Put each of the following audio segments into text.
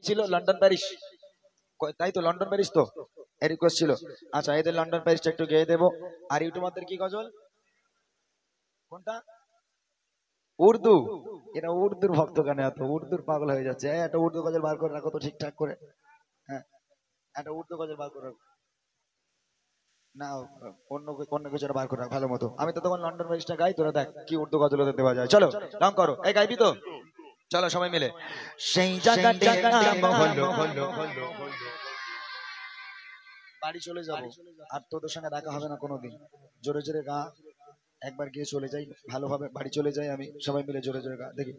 ছিল London Paris, তাই তো লন্ডন প্যারিস তো এই রিকোয়েস্ট ছিল। আচ্ছা এদের লন্ডন প্যারিসটা একটু গেয়ে দেবো। আর ইউটিউবারদের কি গজল কোনটা? উর্দু। এরা উর্দুর ভক্ত কেন এত, উর্দুর পাগল হয়ে যাচ্ছে। একটা উর্দু গজল বার করে রাখো তো ঠিকঠাক করে। হ্যাঁ একটা উর্দু গজল বার করে রাখো না, অন্য অন্য কিছু বার করে রাখ ভালো মতো। আমি তো তখন লন্ডন প্যারিসটা গাই, তোরা দেখ কি উর্দু গজল ওদের দেওয়া যায়। চলো রং করো, এই গাইবি তো? চলো সবাই মিলে। সেই জায়গাটার নাম হলো, বাড়ি চলে যাবো আর তোদের সঙ্গে দেখা হবে না কোনোদিন। জোরে জোরে গা, একবার গিয়ে চলে যাই ভালোভাবে, বাড়ি চলে যাই আমি। সবাই মিলে জোরে জোরে গা দেখি।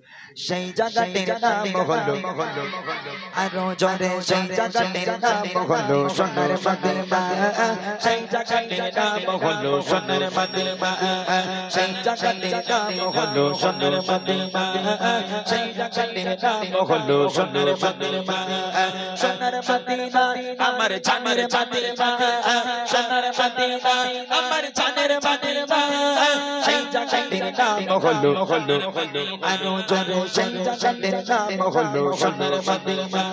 সেই জায়গাটার নাম হলো, আরো জোরে সেই জায়গাটার নাম হলো সোনার মদিনা। সেই জায়গাটার নাম হলো সোনার মদিনা। সেই জায়গাটার নাম হলো সোনার মদিনা। সেই জায়গাটার নাম হলো সোনার মদিনা। সোনার মদিনা আমার জানের মদিনা। সোনার মদিনা আমার জানের মদিনা। সেই জায়গাটার নাম হলো, আরো জোরে সেই জায়গাটার নাম হলো সোনার মদিনা।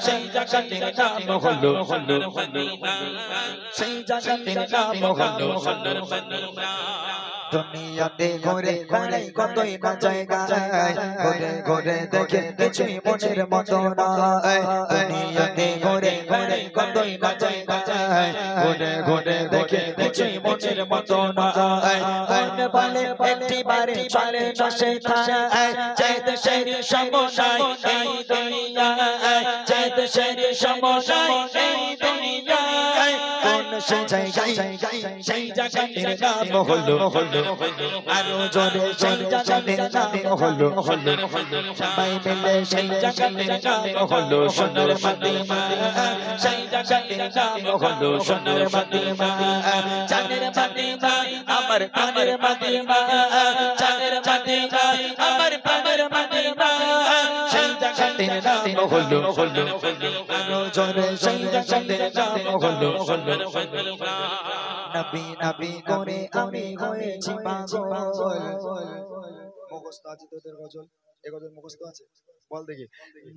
সেই জায়গাটার নাম হলো, সেই জায়গাটার নাম হলো সোনার মদিনা। দুনিয়াতে ঘুরে বেড়াই কতই না জায়গায়, ঘুরে ঘুরে দেখে কিছুই মনের মতো নয়। দুনিয়াতে ঘুরে বেড়াই কতই না জায়গায়, ঘুরে ঘুরে দেখে কিছুই মনের মতো নয়। মন বলে একটি বারে চলে না সেথায়, যে দেশের সমস্যায় এই দুনিয়ায়, যে দেশের সমস্যায় এই দুনিয়ায়। কোন সেই জায়গায়, সেই জায়গাটার নাম হলো, আরো জোরে সেই জায়গাটার নাম হলো, সবাই মিলে সেই জায়গাটার নাম হলো সোনার মদিনা। সেই জায়গাটার নাম হলো সোনার মদিনা। জানের মদিনা আমার প্রাণের মদিনা। জানের মদিনা আমার প্রাণের মদিনা। সেই জায়গাটার নাম হলো, আরো জোরে সেই জায়গাটার নাম হলো সোনার মদিনা। নবী নবী করে আমি হয়েছি পাগল। মুখস্থ আছে তোদের গজল? এ গজল মুখস্থ আছে? বল দেখি।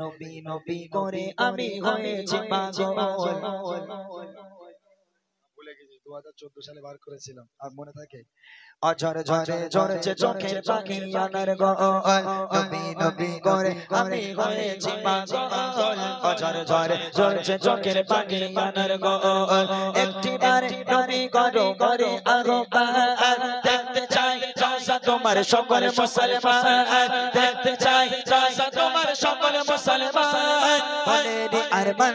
নবী নবী করে আমি হয়েছি পাগল। ভুলে গেছি 2014 সালে বার করেছিলাম, আর মনে থাকে? অঝর ঝরে ঝরছে চোখের পাখি আনার গল। নবী নবী করে আমি হয়েছি পাগল। অঝর ঝরে ঝরছে চোখের পাখি আনার গল। একটিবার নবী করো করে আহ্বান, দেখতে চাই রওজা তোমার সকল মুসলমান। দেখতে চাই রওজা তোমার সকল মুসলমান। মনেরই আরমান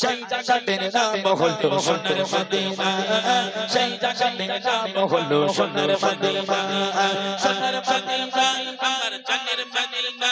সেই জায়গাটার নাম হলো সোনার মদিনা। সেই জায়গাটার নাম হলো সোনার মদিনা। সোনার মদিনা আমার জানের মদিনা।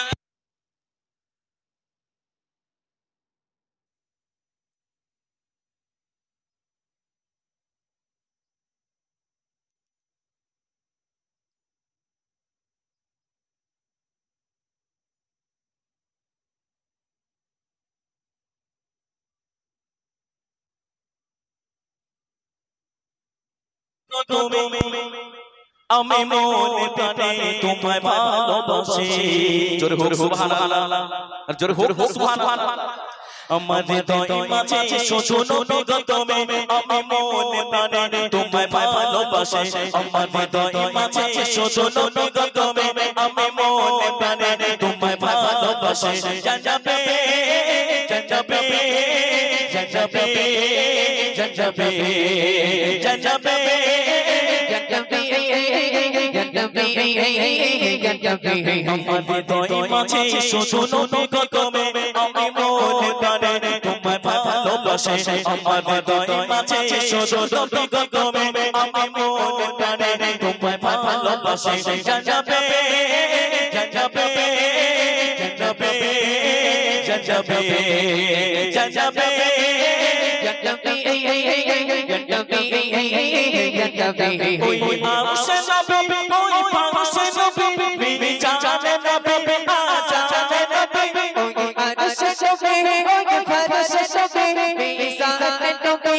তুমি আমি মনে প্রাণে তোমায় ভালোবাসি। জোরে হোক সুবহানাল্লাহ, আর জোরে হোক সুবহানাল্লাহ। আমার হৃদয় মাঝে শুধু নবী গো তুমি, আমি মনে প্রাণে তোমায় ভালোবাসি। আমার হৃদয় মাঝে শুধু নবী গো তুমি, আমি মনে প্রাণে তোমায় ভালোবাসি। জানবে জানবে জানবে জানবে জানবে আমার হৃদয় মাঝে শুধু নবী গো তুমি, আমি মনে প্রাণে তোমায় ভালোবাসি। আমার হৃদয় মাঝে শুধু নবী গো তুমি, আমি মনে প্রাণে তোমায় ভালোবাসি। জানবে জানবে জানবে জানবে জানবে ওই পাশে নবী, ওই পাশে নবী, বিবি জানে নবী, আজানে নবী। ওই পাশে নবী, ওই পাশে নবী, বিবি জানে নবী,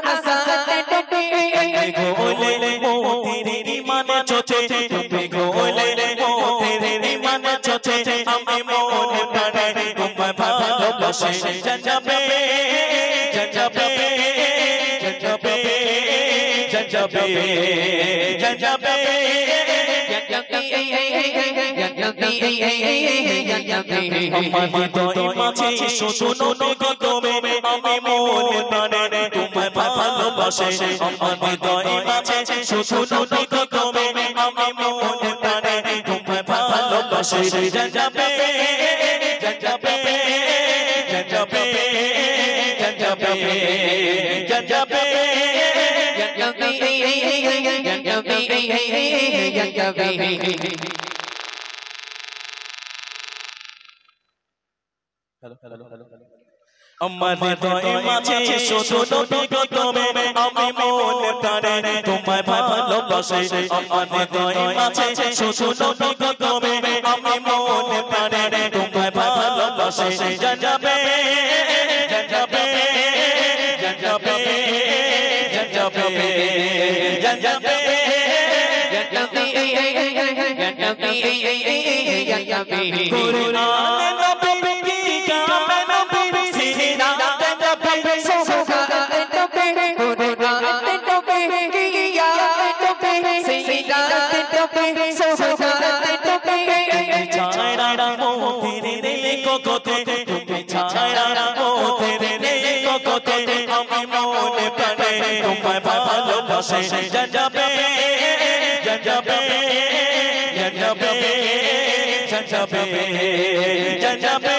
আজানে নবী। গোলে মোদের ইমানে চোচে, তুমি গোলে মোদের ইমানে চোচে। আমি মনে প্রাণে তোমায় ভালোবাসি। ভালোবাসে জানবে জানবে জানবে জানবে জানবে আমার হৃদয় মাঝে শুধু নবী গো তুমি আমি মনে প্রাণে তোমায় ভালোবাসে আমার হৃদয় মাঝে শুধু নবী গো তুমি আমি মনে প্রাণে তোমায় ভালোবাসে জানবে জানবে জানবে জানবে জানবে আমার হৃদয় মাঝে শুধু নবী গো তুমি আমি মনে প্রাণে তোমায় ভালোবাসে আমার হৃদয় মাঝে শুধু নবী গো তুমি আমি মনে প্রাণে তোমায় ভালোবাসে জানবে জানবে জানবে জানবে জানবে কুরআন নবী কি গামে নবী সিরাত নবী সুবহান নবী কুরআন নবী কি গামে নবী সিরাত নবী সুবহান নবী ছাড়া মোদের নেই কোকোতে তুমি ছাড়া মোদের নেই কোকোতে আমি মনে প্রাণে তোমায় ভালোবাসে জানবে জানবে জানবে জানবে জানবে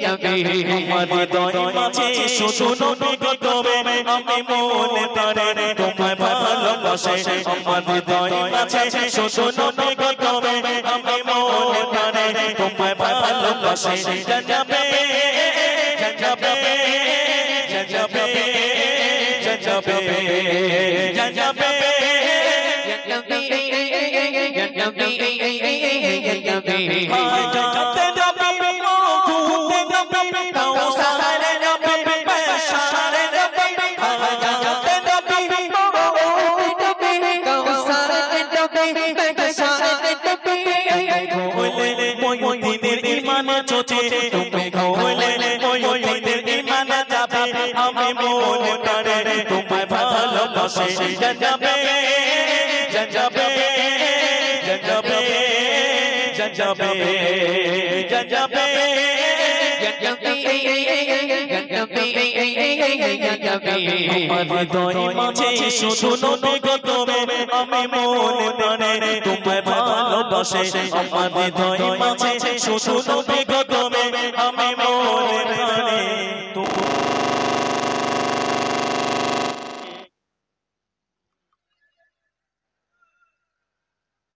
আমার হৃদয় মাঝে শুধু নবী গো তুমি আমি মনে প্রাণে তোমায় ভালোবাসে আমার হৃদয় মাঝে শুধু নবী গো তুমি আমি মনে প্রাণে তোমায় ভালোবাসে জানবে জানবে জানবে জানবে জানবে তুমি ঘোলে ময়ূরের ইমান যাবে আমি মনে প্রাণে তোমায় ভালোবাসে জানবে জানবে জানবে জানবে জানবে আমার হৃদয় মাঝে শুধু নবী গো তুমি আমি মনে প্রাণে তোমায় ভালোবাসে আমার হৃদয় মাঝে শুধু নবী গো তুমি